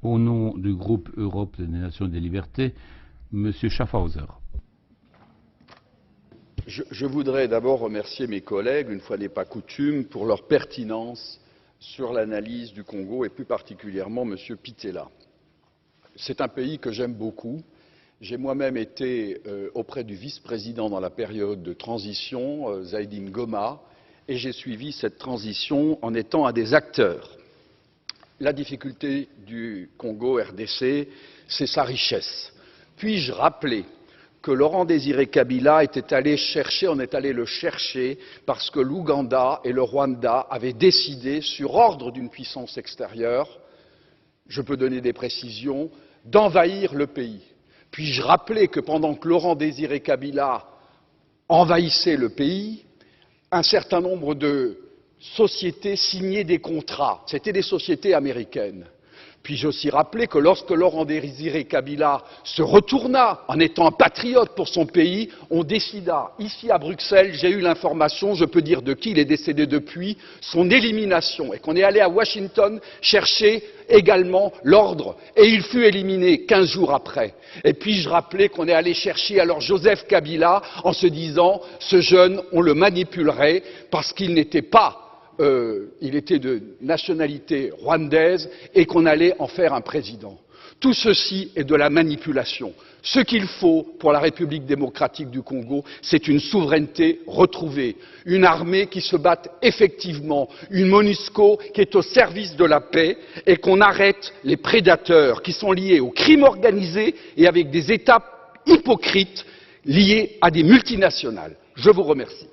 Au nom du groupe Europe des Nations et des Libertés, M. Schaffhauser. Je voudrais d'abord remercier mes collègues, une fois n'est pas coutume, pour leur pertinence sur l'analyse du Congo et plus particulièrement M. Pittella. C'est un pays que j'aime beaucoup. J'ai moi-même été auprès du vice-président dans la période de transition, Zaidi Ngoma, et j'ai suivi cette transition en étant un des acteurs. La difficulté du Congo RDC, c'est sa richesse. Puis-je rappeler que Laurent-Désiré Kabila était allé chercher, on est allé le chercher parce que l'Ouganda et le Rwanda avaient décidé, sur ordre d'une puissance extérieure, je peux donner des précisions, d'envahir le pays. Puis-je rappeler que pendant que Laurent-Désiré Kabila envahissait le pays, un certain nombre de sociétés signaient des contrats. C'étaient des sociétés américaines. Puis-je aussi rappeler que lorsque Laurent-Désiré Kabila se retourna en étant un patriote pour son pays, on décida, ici à Bruxelles, j'ai eu l'information, je peux dire de qui, il est décédé depuis, son élimination, et qu'on est allé à Washington chercher également l'ordre, et il fut éliminé 15 jours après. Et puis-je rappeler qu'on est allé chercher alors Joseph Kabila en se disant, ce jeune, on le manipulerait parce qu'il n'était pas il était de nationalité rwandaise et qu'on allait en faire un président. Tout ceci est de la manipulation. Ce qu'il faut pour la République démocratique du Congo, c'est une souveraineté retrouvée, une armée qui se batte effectivement, une MONUSCO qui est au service de la paix et qu'on arrête les prédateurs qui sont liés au crime organisé et avec des États hypocrites liés à des multinationales. Je vous remercie.